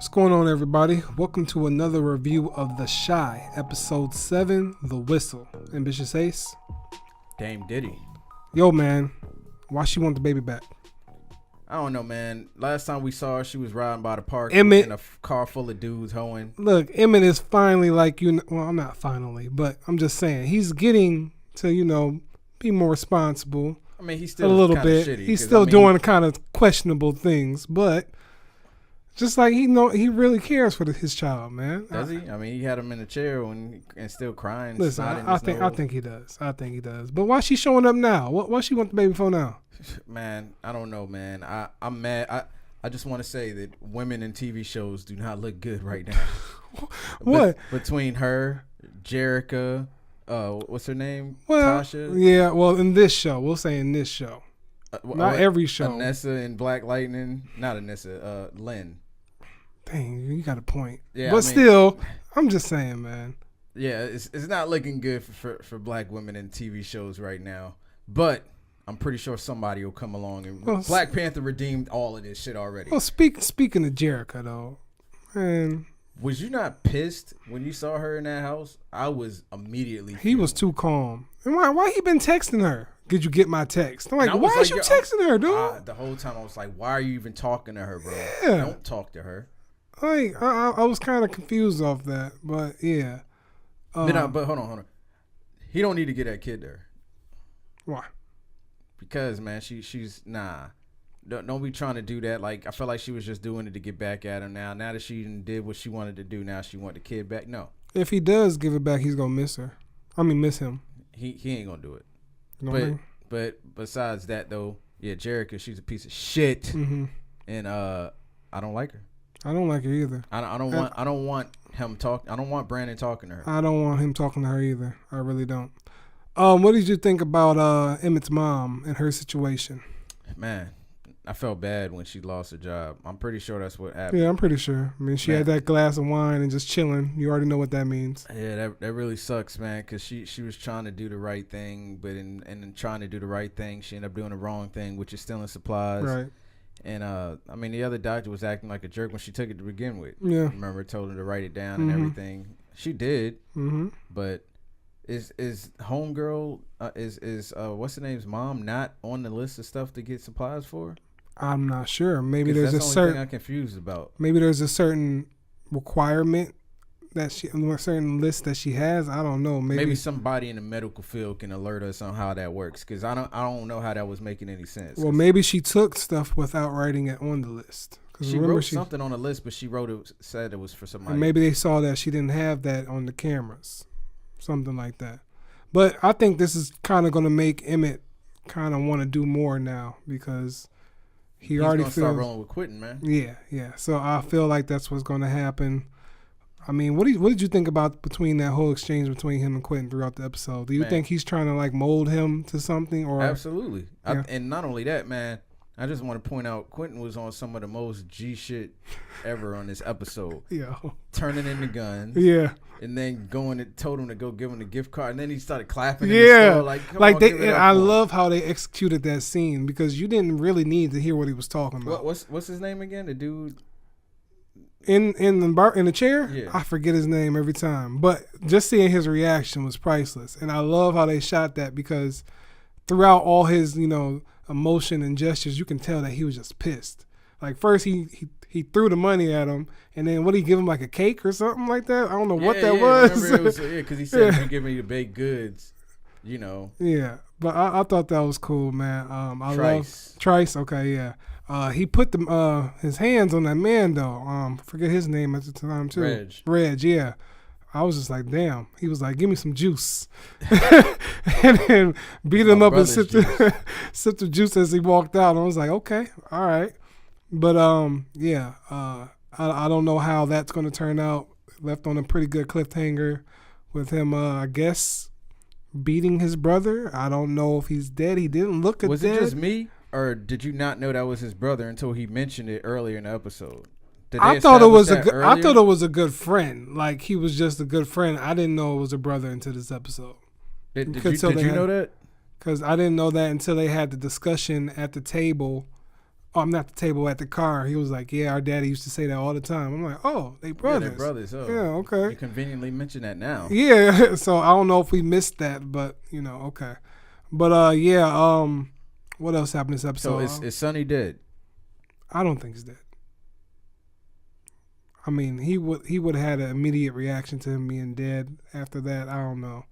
What's going on, everybody? Welcome to another review of The Shy, Episode 7, The Whistle. Ambitious Ace. Dame Diddy. Yo, man. Why she want the baby back? I don't know, man. Last time we saw her, she was riding by the park Emmett, in a car full of dudes hoeing. Look, Emmett is finally like, well, I'm not finally, but I'm just saying, he's getting to, be more responsible. I mean, he's still a little bit. Shitty, he's still doing kind of questionable things, but just like he really cares for his child, man. Does he? I mean, he had him in a chair and still crying. Listen, I think he does. I think he does. But why she showing up now? Why she want the baby for now? Man, I don't know, man. I'm mad. I just want to say that women in TV shows do not look good right now. What? Between her, Jerica, what's her name? Well, Tasha? Yeah, well, in this show. We'll say in this show. Not every show. Anessa in Black Lightning. Not Anessa. Lynn. Dang, you got a point. Yeah, but still, I'm just saying, man. Yeah, it's not looking good for black women in TV shows right now. But I'm pretty sure somebody will come along and Black Panther redeemed all of this shit already. Well, speaking of Jerica though, man, was you not pissed when you saw her in that house? I was immediately. He was too calm. And why he been texting her? Did you get my text? I'm like, why is you texting her, dude? The whole time I was like, why are you even talking to her, bro? Yeah. Don't talk to her. Like, I was kind of confused off that, but yeah. But hold on. He don't need to get that kid there. Why? Because, man, she's nah. Don't be trying to do that. Like, I felt like she was just doing it to get back at him now. Now that she did what she wanted to do, now she want the kid back. No. If he does give it back, he's gonna miss her. Miss him. He ain't gonna do it. You know but besides that though, yeah, Jerica, she's a piece of shit, and I don't like her. I don't like her either. I don't want him talk. I don't want Brandon talking to her. I don't want him talking to her either. I really don't. What did you think about Emmett's mom and her situation? Man, I felt bad when she lost her job. I'm pretty sure that's what happened. Yeah, I'm pretty sure. I mean, she had that glass of wine and just chilling. You already know what that means. Yeah, that really sucks, man, because she was trying to do the right thing, but in trying to do the right thing, she ended up doing the wrong thing, which is stealing supplies. Right. And, I mean, the other doctor was acting like a jerk when she took it to begin with. Yeah. Remember, told her to write it down and everything. She did. But is homegirl, is what's the name's mom not on the list of stuff to get supplies for? I'm not sure. Maybe there's a certain thing I'm confused about. Maybe there's a certain requirement that a certain list that she has. I don't know. Maybe somebody in the medical field can alert us on how that works, because I don't know how that was making any sense. Well, maybe she took stuff without writing it on the list. She wrote something on the list, but said it was for somebody. And maybe they saw that she didn't have that on the cameras, something like that. But I think this is kind of going to make Emmett kind of want to do more now, because he's already gonna start rolling with Quentin, man. Yeah. So I feel like that's what's going to happen. I mean, what did you think about between that whole exchange between him and Quentin throughout the episode? Do you think he's trying to like mold him to something? Or absolutely. Yeah. And not only that, man, I just want to point out Quentin was on some of the most G shit ever on this episode. Yeah. Turning in the guns. Yeah. And then told him to go give him the gift card, and then he started clapping. Yeah. In the store, I love how they executed that scene, because you didn't really need to hear what he was talking about. What's his name again? The dude in the chair? Yeah. I forget his name every time, but just seeing his reaction was priceless. And I love how they shot that, because throughout all his, emotion and gestures, you can tell that he was just pissed. Like, first he threw the money at him, and then what, he give him like a cake or something like that? I don't know what that was. Because he said, "You give me the baked goods," Yeah, but I thought that was cool, man. Trice. Love Trice. Okay, yeah. He put his hands on that man though. Forget his name at the time too. Reg. Yeah. I was just like, damn. He was like, give me some juice. And then beat him up and sipped the juice as he walked out. And I was like, okay, all right. But, I don't know how that's going to turn out. Left on a pretty good cliffhanger with him, I guess, beating his brother. I don't know if he's dead. He didn't look dead. Was it just me, or did you not know that was his brother until he mentioned it earlier in the episode? I thought it was a good friend. Like, he was just a good friend. I didn't know it was a brother until this episode. Did you know that? Because I didn't know that until they had the discussion at the table oh, I'm not the table at the car. He was like, yeah, our daddy used to say that all the time. I'm like, oh, they brothers. Yeah, they're brothers. Oh. Yeah, okay. You conveniently mentioned that now. Yeah, so I don't know if we missed that, but, okay. But, what else happened this episode? So is Sonny dead? I don't think he's dead. I mean, he would have had an immediate reaction to him being dead after that. I don't know.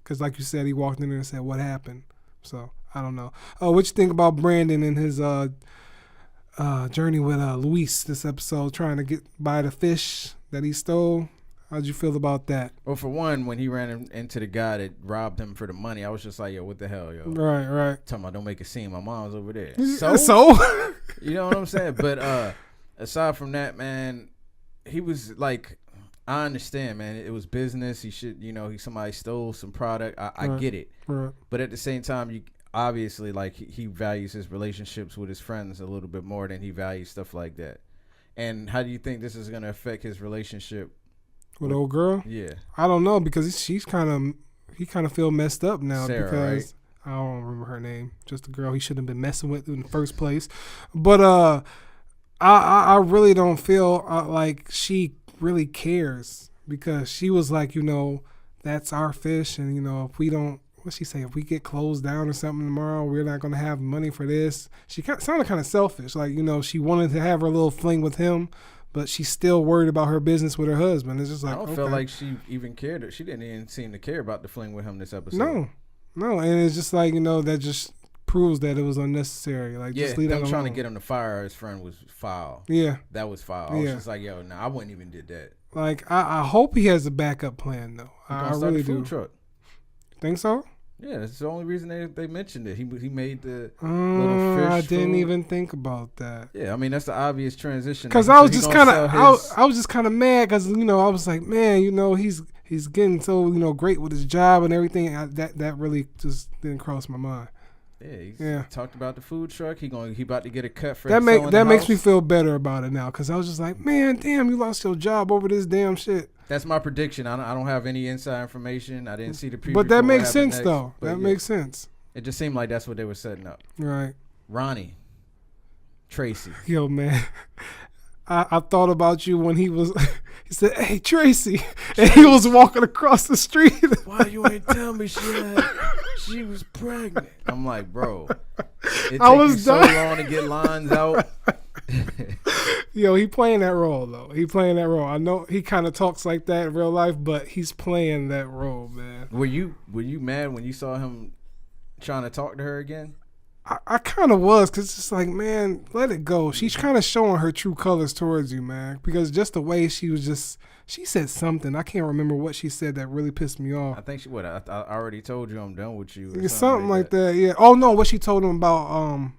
Because like you said, he walked in there and said, what happened? So, I don't know. What you think about Brandon and his journey with Luis this episode, trying to get by the fish that he stole? How'd you feel about that? Well, for one, when he ran into the guy that robbed him for the money, I was just like, yo, what the hell, yo? Right. Talking about don't make a scene. My mom's over there. So? You know what I'm saying? But aside from that, man, he was like, I understand, man. It was business. He should, somebody stole some product. I get it. Right. But at the same time, you obviously, like, he values his relationships with his friends a little bit more than he values stuff like that. And how do you think this is going to affect his relationship with old girl? Yeah. I don't know, because he kind of feel messed up now. Sarah, because right? I don't remember her name. Just the girl he shouldn't have been messing with in the first place. But I really don't feel like she really cares, because she was like, that's our fish, and if we don't, what's she say? If we get closed down or something tomorrow, we're not going to have money for this. She sounded kind of selfish. Like, she wanted to have her little fling with him, but she's still worried about her business with her husband. It's just like, I don't feel like she even cared. She didn't even seem to care about the fling with him this episode. No. And it's just like, that just proves that it was unnecessary. Like, just leave that alone. Trying to get him to fire his friend was foul. Yeah. That was foul. I was just like, yo, I wouldn't even did that. Like, I hope he has a backup plan, though. I really do. Food truck. Think so? Yeah, that's the only reason they mentioned it. He made the little fish. I didn't even think about that. Yeah, I mean that's the obvious transition. Because I was just kind of mad because I was like, man, he's getting so great with his job and everything. That really just didn't cross my mind. Yeah, he talked about the food truck. He about to get a cut for that. Makes me feel better about it now, because I was just like, man, damn, you lost your job over this damn shit. That's my prediction. I don't have any inside information. I didn't see the preview. But that makes sense, though. That makes sense. It just seemed like that's what they were setting up. Right. Ronnie. Tracy. Yo, man. I thought about you when he said, hey, Tracy. And he was walking across the street. Why you ain't tell me she was pregnant? I'm like, bro. It takes you so long to get lines out. Yo, he playing that role, though. I know he kind of talks like that in real life, but he's playing that role, man. Were you mad when you saw him trying to talk to her again? I kind of was, because it's just like, man, let it go. She's kind of showing her true colors towards you, man, because just the way she said something. I can't remember what she said that really pissed me off. I think I already told you I'm done with you. Something like that, yeah. Oh, no, what she told him about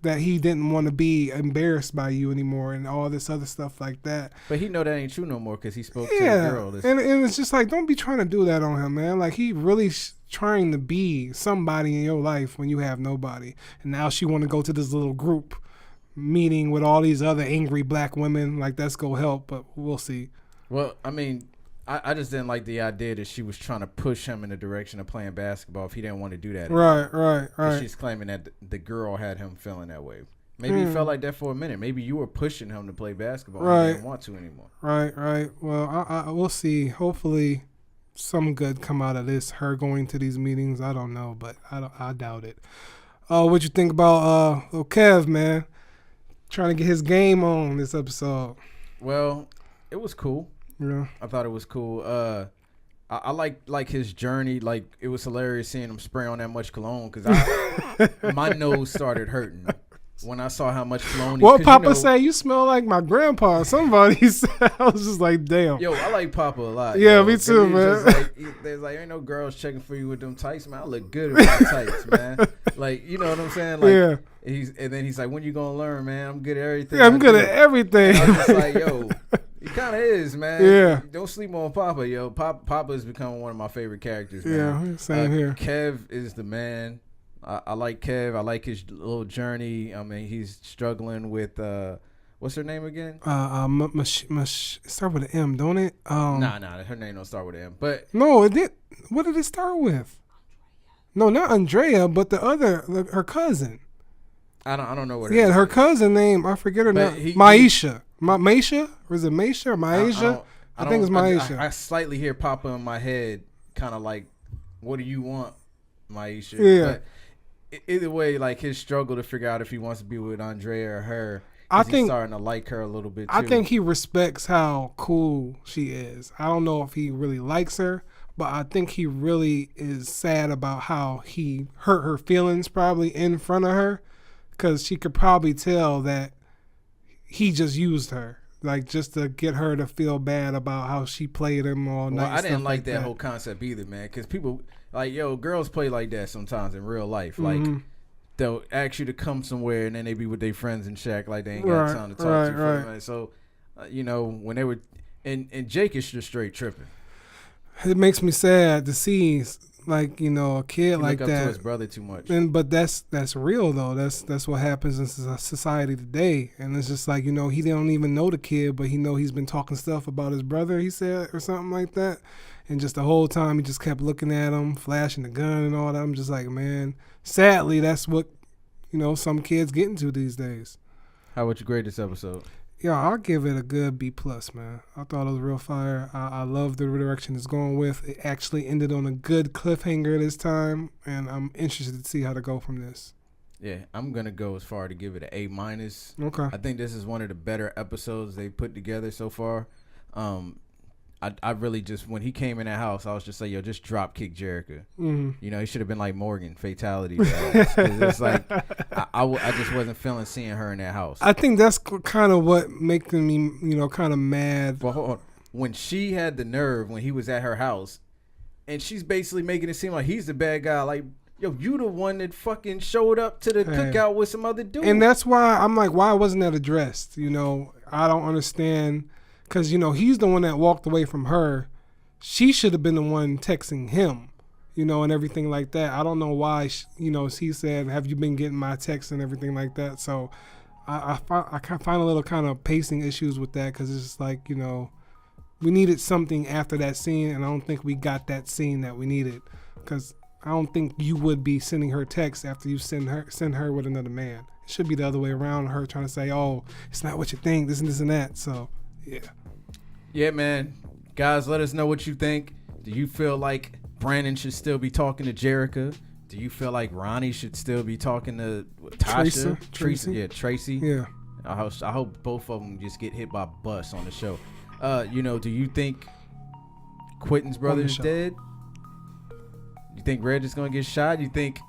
that he didn't want to be embarrassed by you anymore and all this other stuff like that. But he know that ain't true no more because he spoke to the girl. And it's just like, don't be trying to do that on him, man. Like, he really trying to be somebody in your life when you have nobody. And now she want to go to this little group meeting with all these other angry black women. Like, that's going to help, but we'll see. Well, I mean, I just didn't like the idea that she was trying to push him in the direction of playing basketball if he didn't want to do that. Right. She's claiming that the girl had him feeling that way. Maybe he felt like that for a minute. Maybe you were pushing him to play basketball and he didn't want to anymore. Right. Well, we'll see. Hopefully some good come out of this, her going to these meetings. I don't know, but I doubt it. What you think about Kev, man? Trying to get his game on this episode. Well, it was cool. Yeah, I thought it was cool. I like his journey. Like, it was hilarious seeing him spray on that much cologne because my nose started hurting when I saw how much cologne. What Papa say? You smell like my grandpa. Somebody said. I was just like, damn. Yo, I like Papa a lot. Yeah, me too, man. There's like ain't no girls checking for you with them tights, man. I look good with my tights, man. Like, you know what I'm saying? Like, yeah. And then he's like, when you gonna learn, man? I'm good at everything. Yeah, I'm good at everything. I was just like, yo. He kind of is, man. Yeah. Don't sleep on Papa, yo. Papa has become one of my favorite characters, man. Yeah, same here. Kev is the man. I like Kev. I like his little journey. I mean, he's struggling with, what's her name again? Start with an M, don't it? Nah. Her name don't start with an M. But no, it did. What did it start with? No, not Andrea, but the other, her cousin. I don't know what. Yeah, her cousin name, I forget her name. Maisha. Maisha? Or is it Maisha or Maisha? I think it's Maisha. I slightly hear pop in my head, kind of like, "What do you want, Maisha?" Yeah. But either way, like his struggle to figure out if he wants to be with Andrea or her. I think he's starting to like her a little bit too. I think he respects how cool she is. I don't know if he really likes her, but I think he really is sad about how he hurt her feelings probably in front of her, because she could probably tell that he just used her, like just to get her to feel bad about how she played him all night. Well, I didn't like that whole concept either, man, because people like, girls play like that sometimes in real life. Like they'll ask you to come somewhere and then they be with their friends and shack like they ain't got time to talk to you. Right. So, when they were, and Jake is just straight tripping. It makes me sad to see, like, a kid he like look that. Up to his brother too much. But that's real though. That's what happens in society today. And it's just like, he don't even know the kid, but he's been talking stuff about his brother, he said, or something like that. And just the whole time he just kept looking at him, flashing the gun and all that. I'm just like, man, sadly, that's what, some kids get into these days. How would you grade this episode? Yeah, I'll give it a good B+, man. I thought it was real fire. I love the direction it's going with. It actually ended on a good cliffhanger this time, and I'm interested to see how to go from this. Yeah, I'm going to go as far to give it an A-. Okay. I think this is one of the better episodes they put together so far. I really just, when he came in that house, I was just like, yo, just drop kick Jericho. Mm-hmm. He should have been like Morgan, fatality. It's like, I just wasn't feeling seeing her in that house. I think that's kind of what making me, kind of mad. But hold on. When she had the nerve, when he was at her house, and she's basically making it seem like he's the bad guy, like, yo, you the one that fucking showed up to the cookout with some other dude. And that's why I'm like, why wasn't that addressed? I don't understand. Because, he's the one that walked away from her. She should have been the one texting him, and everything like that. I don't know why, he said, have you been getting my texts and everything like that? So I find a little kind of pacing issues with that, because it's just like, we needed something after that scene, and I don't think we got that scene that we needed. Because I don't think you would be sending her texts after you send her with another man. It should be the other way around, her trying to say, oh, it's not what you think, this and this and that. So, yeah. Yeah, man. Guys, let us know what you think. Do you feel like Brandon should still be talking to Jerica? Do you feel like Ronnie should still be talking to Tasha? Tracy? Yeah, Tracy. Yeah. I hope both of them just get hit by a bus on the show. Do you think Quentin's brother is dead? You think Reg is going to get shot? You think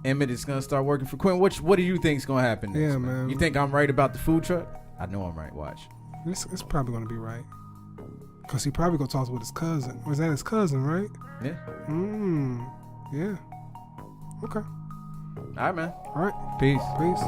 Emmett is going to start working for Quentin? What do you think is going to happen next? Yeah, man. You think I'm right about the food truck? I know I'm right. Watch. It's probably going to be right. Because he probably going to talk with his cousin. Was that his cousin, right? Yeah. Yeah. Okay. All right, man. All right. Peace. Peace.